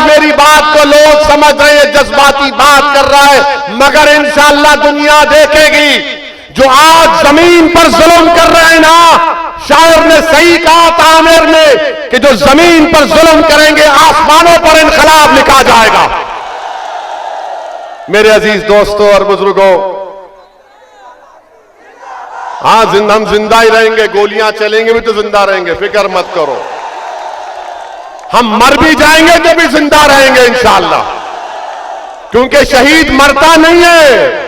मेरी बात को लोग समझ रहे हैं, जज्बाती बात कर रहा है, मगर इंशाअल्लाह दुनिया देखेगी। जो आज जमीन पर जुल्म कर रहे हैं ना, शायर ने सही कहा था आमिर ने कि जो जमीन पर जुल्म करेंगे आसमानों पर इनकलाब लिखा जाएगा। मेरे अजीज दोस्तों और बुजुर्गों, हाँ हम जिंदा ही रहेंगे, गोलियां चलेंगे भी तो जिंदा रहेंगे, फिक्र मत करो। हम मर भी जाएंगे तो भी जिंदा रहेंगे इंशाअल्लाह, क्योंकि शहीद मरता नहीं है,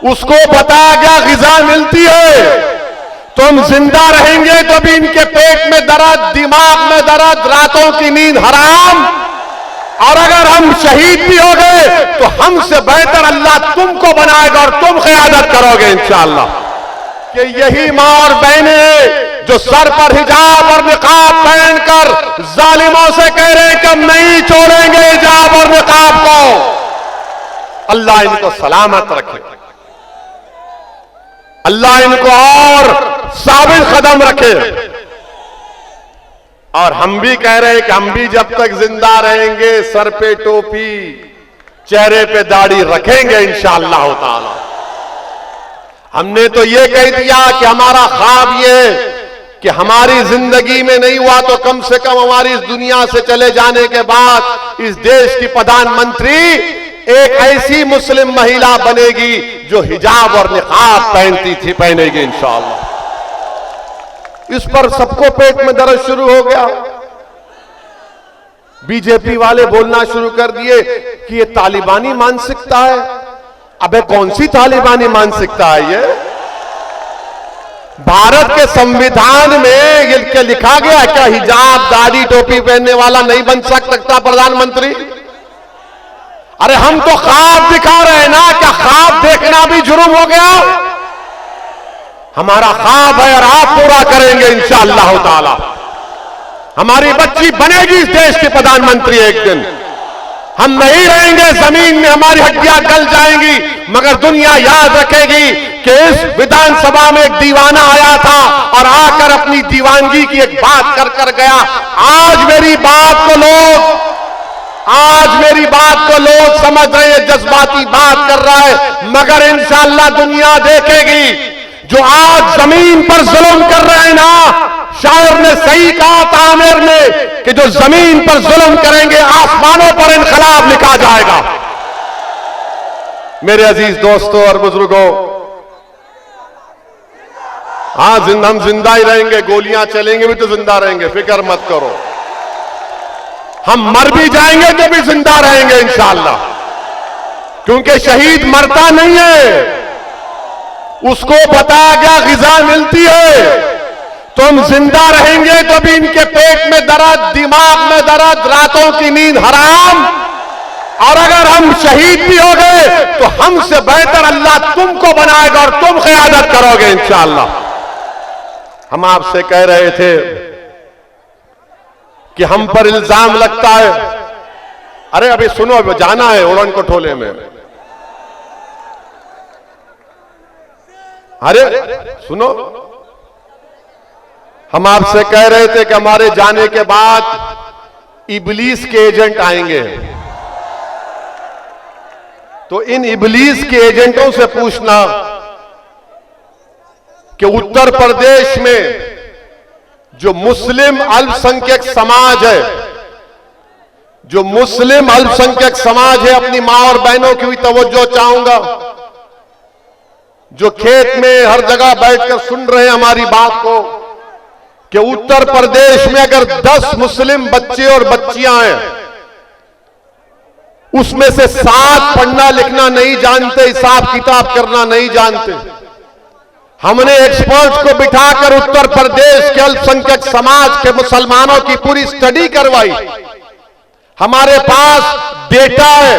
उसको बताया गया ग़िज़ा मिलती है। तो हम जिंदा रहेंगे तो भी इनके पेट में दर्द, दिमाग में दर्द, रातों की नींद हराम। और अगर हम शहीद भी हो गए तो हमसे बेहतर अल्लाह तुमको बनाएगा और तुम क़यादत करोगे इंशाअल्लाह। कि यही मां और बहनें हैं जो सर पर हिजाब और निकाब पहनकर जालिमों से कह रहे हैं कि हम नहीं छोड़ेंगे हिजाब और निकाब को। अल्लाह इनको सलामत रखे, अल्लाह इनको और साबित कदम रखे। और हम भी कह रहे हैं कि हम भी जब तक जिंदा रहेंगे सर पे टोपी, चेहरे पे दाढ़ी रखेंगे इंशाअल्लाह ताला। हमने तो ये कह दिया कि हमारा ख्वाब ये कि हमारी जिंदगी में नहीं हुआ तो कम से कम हमारी इस दुनिया से चले जाने के बाद इस देश की प्रधानमंत्री एक ऐसी मुस्लिम महिला बनेगी जो हिजाब और निकाब पहनती थी, पहनेगी इंशाअल्लाह। इस पर सबको पेट में दर्द शुरू हो गया। बीजेपी वाले बोलना शुरू कर दिए कि ये तालिबानी मानसिकता है। अबे कौन सी तालिबानी मानसिकता है ये? भारत के संविधान में ये लिखा गया क्या हिजाब दाढ़ी टोपी पहनने वाला नहीं बन सकता प्रधानमंत्री? अरे हम तो ख्वाब दिखा रहे हैं ना, क्या ख्वाब देखना भी जुर्म हो गया? हमारा ख्वाब है और आप पूरा करेंगे इंशाअल्लाह ताला। हमारी बच्ची बनेगी इस देश की प्रधानमंत्री एक दिन। हम नहीं रहेंगे जमीन में, हमारी हड्डियां गल जाएंगी, मगर दुनिया याद रखेगी कि इस विधानसभा में एक दीवाना आया था और आकर अपनी दीवानगी की एक बात कर गया। आज मेरी बात को लोग समझ रहे हैं, जज्बाती बात कर रहा है, मगर इंशाअल्लाह दुनिया देखेगी। जो आज जमीन पर जुल्म कर रहे हैं ना, शायर ने सही कहा था आमिर ने कि जो जमीन पर जुल्म करेंगे आसमानों पर इनकलाब लिखा जाएगा। मेरे अजीज दोस्तों और बुजुर्गों, हाँ हम जिंदा ही रहेंगे, गोलियां चलेंगे भी तो जिंदा रहेंगे, फिक्र मत करो। हम मर भी जाएंगे तो भी जिंदा रहेंगे इंशाअल्लाह, क्योंकि शहीद मरता नहीं है, उसको बताया गया ग़िज़ा मिलती है। तो हम जिंदा रहेंगे तो भी इनके पेट में दर्द, दिमाग में दर्द, रातों की नींद हराम। और अगर हम शहीद भी हो गए तो हमसे बेहतर अल्लाह तुमको बनाएगा और तुम क़यादत करोगे इंशाअल्लाह। हम आपसे कह रहे थे कि हम पर इल्जाम लगता है। अरे अभी सुनो, जाना है उड़न कोठोले में। अरे सुनो, हम आपसे कह रहे थे कि हमारे जाने के बाद इब्लीस के एजेंट आएंगे, तो इन इब्लीस के एजेंटों से पूछना कि उत्तर प्रदेश में जो मुस्लिम अल्पसंख्यक समाज है, अपनी मां और बहनों की भी तवज्जो चाहूंगा, जो खेत में हर जगह बैठकर सुन रहे हैं हमारी बात को, कि उत्तर प्रदेश में अगर 10 मुस्लिम बच्चे और बच्चियां हैं, उसमें से 7 पढ़ना लिखना नहीं जानते, हिसाब किताब करना नहीं जानते। हमने एक्सपर्ट्स को बिठाकर उत्तर प्रदेश के अल्पसंख्यक समाज के मुसलमानों की पूरी स्टडी करवाई। हमारे पास डेटा है,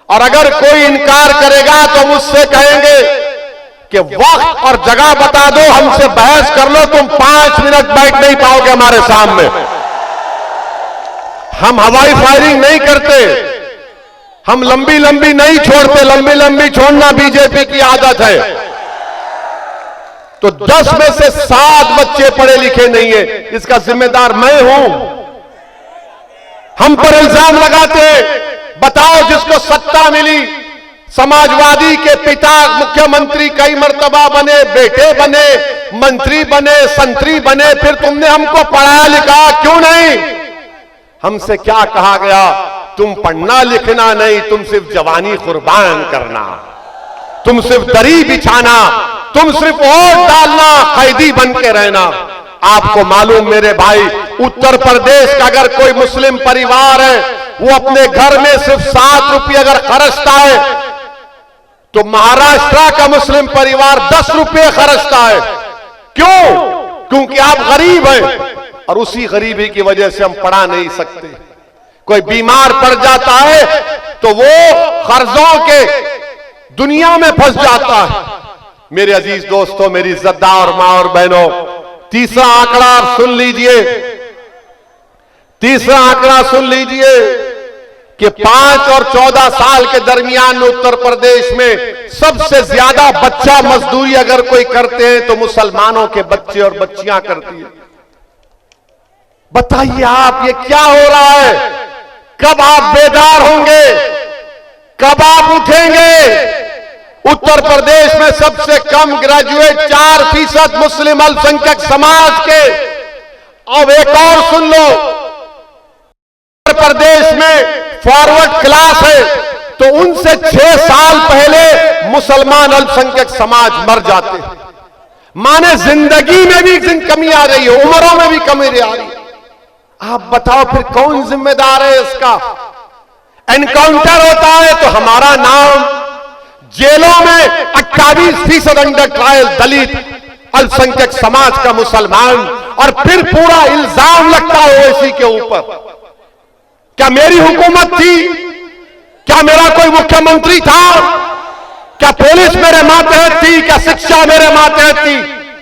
और अगर कोई इनकार करेगा तो मुझसे कहेंगे कि वक्त और जगह बता दो, हमसे बहस कर लो, तुम 5 मिनट बैठ नहीं पाओगे हमारे सामने। हम हवाई फायरिंग नहीं करते, हम लंबी लंबी नहीं छोड़ते, लंबी लंबी छोड़ना बीजेपी की आदत है। तो 10 में से 7 बच्चे पढ़े लिखे नहीं है, इसका जिम्मेदार मैं हूं। हम पर इल्जाम लगाते, बताओ जिसको सत्ता मिली, समाजवादी के पिता मुख्यमंत्री कई मर्तबा बने, बेटे बने, मंत्री बने, संतरी बने, फिर तुमने हमको पढ़ाया लिखा क्यों नहीं? हमसे क्या कहा गया? तुम पढ़ना लिखना नहीं, तुम सिर्फ जवानी कुर्बान करना, तुम सिर्फ दरी बिछाना, तुम सिर्फ वोट डालना, कैदी बन के रहना। आपको मालूम मेरे भाई, उत्तर प्रदेश का अगर कोई मुस्लिम परिवार है, वो अपने घर में सिर्फ 7 रुपये अगर खर्चता है, तो महाराष्ट्र का मुस्लिम परिवार 10 रुपये खर्चता है। क्यों? क्योंकि आप गरीब हैं और उसी गरीबी की वजह से हम पढ़ा नहीं सकते। कोई बीमार पड़ जाता है तो वो कर्जों के दुनिया में फंस जाता है। मेरे अजीज दोस्तों, मेरी इज्जतदार मां और बहनों, तीसरा आंकड़ा सुन लीजिए, तीसरा आंकड़ा सुन लीजिए कि 5 और 14 साल के दरमियान में उत्तर प्रदेश में सबसे ज्यादा बच्चा मजदूरी अगर कोई करते हैं तो मुसलमानों के बच्चे और बच्चियां करती है। बताइए आप, ये क्या हो रहा है? कब आप बेदार होंगे? कब आप उठेंगे? उत्तर प्रदेश में सबसे कम ग्रेजुएट 4% मुस्लिम अल्पसंख्यक समाज के। अब एक और सुन लो, उत्तर प्रदेश में फॉरवर्ड क्लास है तो उनसे 6 साल पहले मुसलमान अल्पसंख्यक समाज मर जाते हैं। माने जिंदगी में भी कमी आ रही है, उम्रों में भी कमी आ रही है। आप बताओ फिर कौन जिम्मेदार है इसका? एनकाउंटर होता है तो हमारा नाम, जेलों में 28% अंडर ट्रायल दलित अल्पसंख्यक समाज का मुसलमान, और फिर पूरा इल्जाम लगता है ओवैसी के ऊपर। क्या मेरी हुकूमत थी? क्या मेरा कोई मुख्यमंत्री था? क्या पुलिस मेरे मातहत थी? क्या शिक्षा मेरे मातहत थी?